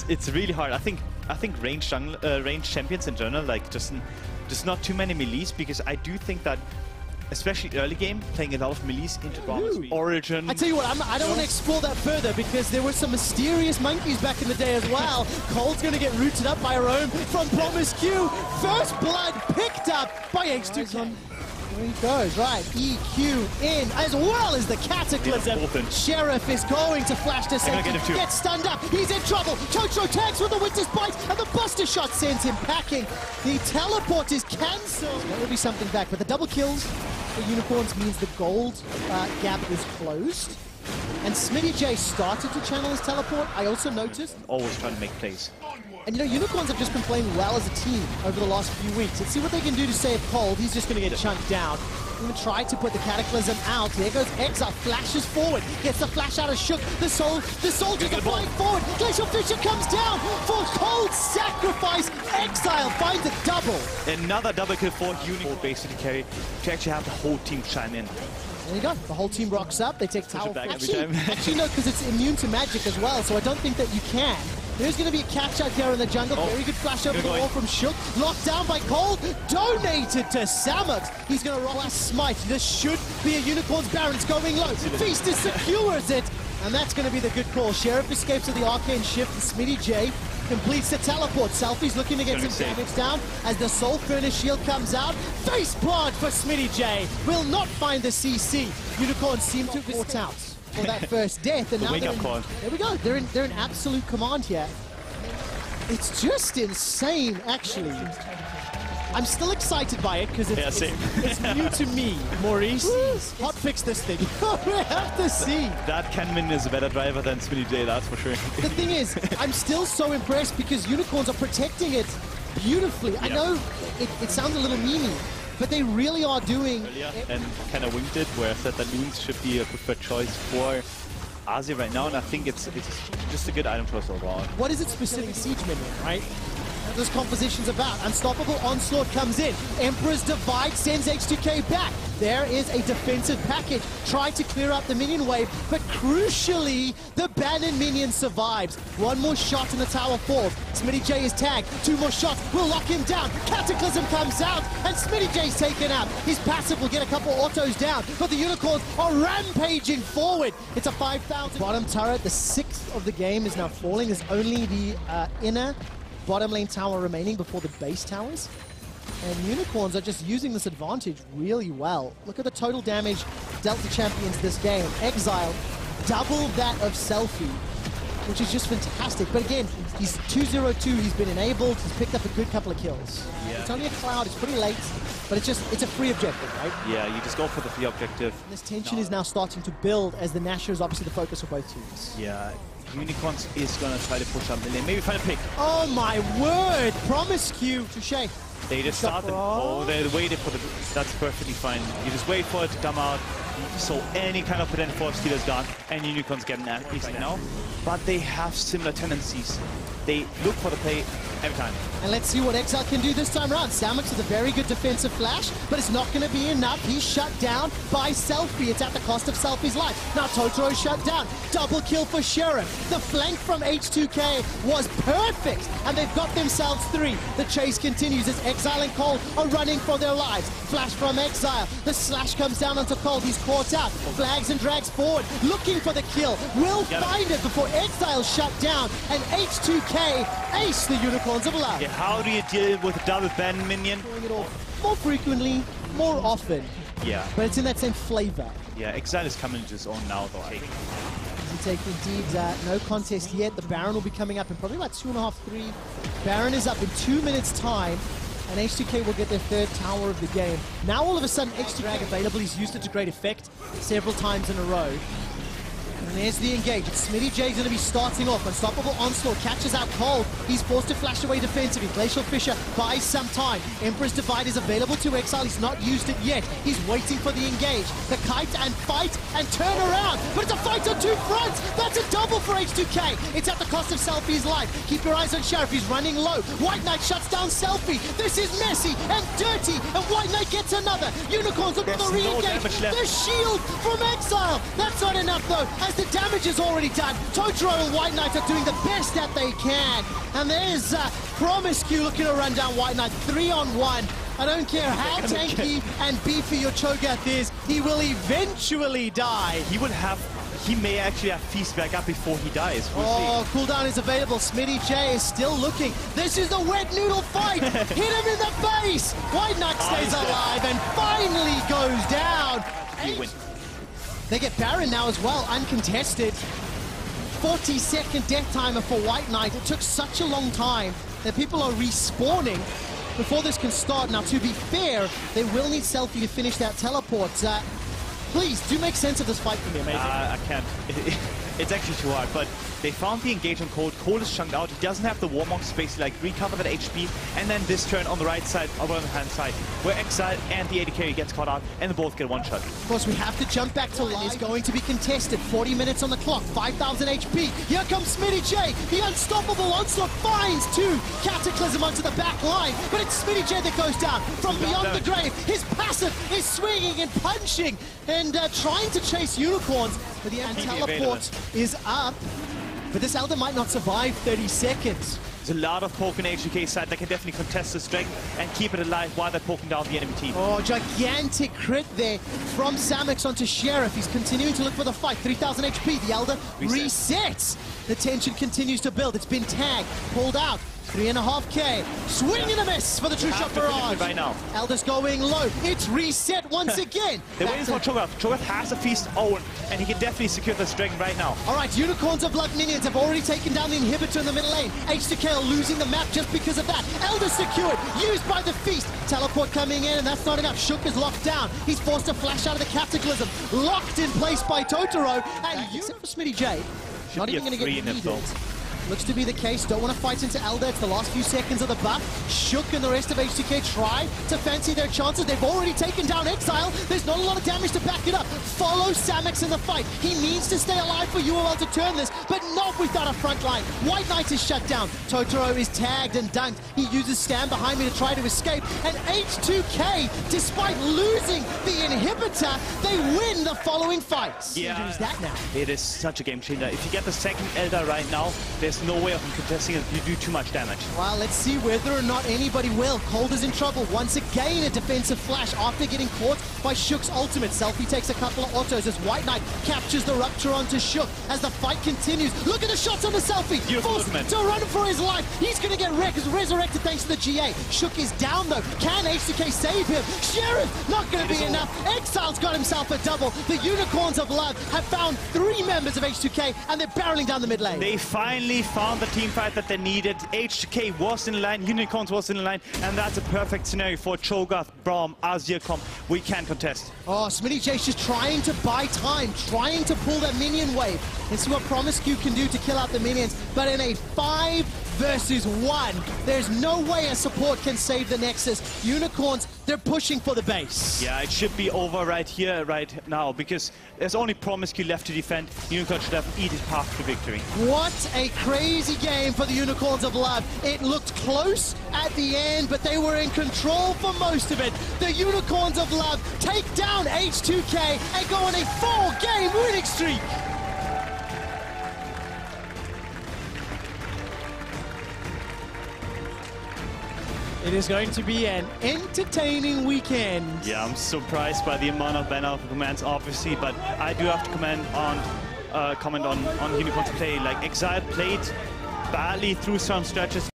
it's really hard. I think range champions in general, like just not too many melees, because I do think that, especially early game, playing a lot of melees into bombs, Origin. I tell you what, I don't want to explore that further because there were some mysterious monkeys back in the day as well. Cold's going to get rooted up by Rome from Promise Q. First blood picked up by H2K. There he goes, right, EQ in, as well as the Cataclysm. Sheriff is going to flash to safety, gets stunned up, he's in trouble. Chocho tags with the Winter's Bite, and the Buster Shot sends him packing. The teleport is cancelled. There will be something back, but the double kills for Unicorns means the gold gap is closed. And Smitty J started to channel his teleport, I also noticed. Always trying to make plays. And you know, Unicorns have just been playing well as a team over the last few weeks. Let's see what they can do to save Cold. He's just going to get chunked down. Even tried to put the Cataclysm out. There goes Exile, flashes forward, gets the flash out of Shook. The soldiers are flying forward. Glacial Fisher comes down for Cold sacrifice. Exile finds a double. Another double kill for Unicorn, basically carry to actually have the whole team chime in. There you go. The whole team rocks up. They take tower. Actually, no, because it's immune to magic as well, so I don't think that you can. There's going to be a catch out there in the jungle. Very good flash over the wall from Shook. Locked down by Cold. Donated to Samox. He's going to roll a smite. This should be a Unicorn's Baron's going low. Feastus secures it. And that's going to be the good call. Sheriff escapes with the Arcane Shift. Smitty J completes the teleport. Selfie's looking to get some damage down as the Soul Furnace shield comes out. Face plant for Smitty J. Will not find the CC. Unicorns seem to have fought out for that first death, and now there we go. They're in absolute command here. It's just insane, actually. I'm still excited by it because it's new to me, Maurice. Hotfix this thing. We have to see. That Kenman is a better driver than Smitty J, that's for sure. The thing is, I'm still so impressed because Unicorns are protecting it beautifully. I know it sounds a little meany, but they really are doing and kind of winged it, where I said that Lynx should be a preferred choice for Asia right now, and I think it's just a good item choice overall. What is it specific Siege Minion, right? This composition's about. Unstoppable Onslaught comes in. Emperor's Divide sends H2K back. There is a defensive package. Tried to clear out the minion wave, but crucially, the Bannon minion survives. One more shot and the tower falls. Smitty J is tagged. Two more shots will lock him down. Cataclysm comes out, and Smitty J's taken out. His passive will get a couple autos down, but the Unicorns are rampaging forward. It's a 5,000. Bottom turret, the 6th of the game, is now falling. There's only the inner bottom lane tower remaining before the base towers. And Unicorns are just using this advantage really well. Look at the total damage dealt to champions this game. Exile, double that of Selfie, which is just fantastic. But again, he's 2-0-2, he's been enabled, he's picked up a good couple of kills. Yeah. It's only a cloud, it's pretty late, but it's a free objective, right? Yeah, you just go for the free objective. And this tension is now starting to build as the Nashor is obviously the focus for both teams. Yeah. Unicorns is going to try to push up million, maybe find a pick. Oh my word! Promise Q to Shay. They just started. Oh, they waited for the. That's perfectly fine. You just wait for it to come out. So any kind of potential force steal is gone, and Unicorns get an ace right now. But they have similar tendencies. They look for the play every time. And let's see what Exile can do this time around. Samox with a very good defensive flash, but it's not going to be enough. He's shut down by Selfie. It's at the cost of Selfie's life. Now Totoro shut down. Double kill for Sheriff. The flank from H2K was perfect, and they've got themselves 3. The chase continues as Exile and Cold are running for their lives. Flash from Exile. The slash comes down onto Cold. He's caught out. Flags and drags forward, looking for the kill. Will find it before Exile shut down, and H2K ace the Unicorns of Love. Yeah, how do you deal with a double ban minion? Doing it all more frequently, more often. Yeah. But it's in that same flavor. Yeah, Exile is coming into his own now, though. Easy take indeed. No contest yet. The Baron will be coming up in probably about 2.5, 3. Baron is up in 2 minutes' time, and H2K will get their 3rd tower of the game. Now all of a sudden, H2K available. He's used it to great effect several times in a row. And there's the engage. It's Smitty J going to be starting off. Unstoppable Onslaught catches out Cold. He's forced to flash away defensively. Glacial Fisher buys some time. Emperor's Divide is available to Exile. He's not used it yet. He's waiting for the engage. The kite and fight and turn around. But it's a fight on 2 fronts. That's a double for H2K. It's at the cost of Selfie's life. Keep your eyes on Sheriff. He's running low. White Knight shuts down Selfie. This is messy and dirty. And White Knight gets another. Unicorns look for the re-engage. The shield from Exile. That's not enough though. As the Damage is already done. Totoro and White Knight are doing the best that they can. And there's Promiscu looking to run down White Knight 3-on-1. I don't care how tanky and beefy your Cho'Gath is, he will eventually die. He may actually have Feast back up before he dies. We'll see. Cooldown is available. Smitty J is still looking. This is the wet noodle fight. Hit him in the face. White Knight stays alive and finally goes down. They get Baron now as well, uncontested. 40-second death timer for White Knight. It took such a long time that people are respawning before this can start. Now, to be fair, they will need Selfie to finish that teleport. Please, do make sense of this fight for me, amazing. I can't. It's actually too hard, but they found the engagement Cold. Cold is chunked out. He doesn't have the Warmox space to like recover that HP. And then this turn on the right side, or on the hand side, where Exile and the AD carry gets caught out, and they both get one shot. Of course, we have to jump back to live. It's going to be contested. 40 minutes on the clock, 5,000 HP. Here comes Smitty J. The unstoppable onslaught finds two. Cataclysm onto the back line, but it's Smitty J that goes down from beyond the grave. His passive is swinging and punching and trying to chase unicorns, but the teleport is up. But this Elder might not survive 30 seconds. There's a lot of poke on H2K side that can definitely contest the strength and keep it alive while they're poking down the enemy team. Oh, gigantic crit there from Samix onto Sheriff. He's continuing to look for the fight. 3,000 HP. The Elder resets. The tension continues to build. It's been tagged, pulled out. 3.5K. Swing and a miss for the True Shot Barrage. Right now. Elder's going low. It's reset once again. They're waiting for Cho'Gath. Cho'Gath has a Feast own, and he can definitely secure the strength right now. All right, Unicorns of Blood minions have already taken down the inhibitor in the middle lane. H2K are losing the map just because of that. Elder secured, used by the Feast. Teleport coming in, and that's not enough. Shook is locked down. He's forced to flash out of the Cataclysm. Locked in place by Totoro. And except for Smitty J, not even going to get needed. Looks to be the case. Don't want to fight into Elder. It's the last few seconds of the buff. Shook and the rest of H2K try to fancy their chances. They've already taken down Exile. There's not a lot of damage to back it up. Follow Samix in the fight. He needs to stay alive for UOL to turn this, but not without a front line. White Knight is shut down. Totoro is tagged and dunked. He uses Stand Behind Me to try to escape. And H2K, despite losing the inhibitor, they win the following fights. Yeah, is that now? It is such a game changer. If you get the second Elder right now, there's no way of him contesting it. You do too much damage. Well, let's see whether or not anybody will. Cold is in trouble. Once again, a defensive flash after getting caught by Shook's ultimate. Selfie takes a couple of autos as White Knight captures the Rupture onto Shook as the fight continues. Look at the shots on the Selfie. Forced to run for his life. He's going to get resurrected thanks to the GA. Shook is down though. Can H2K save him? Sheriff, not going to be enough. Exile's got himself a double. The Unicorns of Love have found 3 members of H2K and they're barreling down the mid lane. They finally found the team fight that they needed. H2K was in line, Unicorns was in line, and that's a perfect scenario for Cho'Gath, Braum, Azir comp. We can contest. Oh, Smitty J's just trying to buy time, trying to pull that minion wave and see what Promiscu can do to kill out the minions. But in a 5 versus 1, there's no way a support can save the Nexus. Unicorns, they're pushing for the base. Yeah, it should be over right here, right now, because there's only Promiscu left to defend. Unicorn should have eaten his path to victory. What a crazy game for the Unicorns of Love. It looked close at the end, but they were in control for most of it. The Unicorns of Love take down H2K and go on a 4-game winning streak. It is going to be an entertaining weekend. Yeah, I'm surprised by the amount of banner commands, obviously, but I do have to comment on Unicorn's play. Like, Exile played badly through some stretches.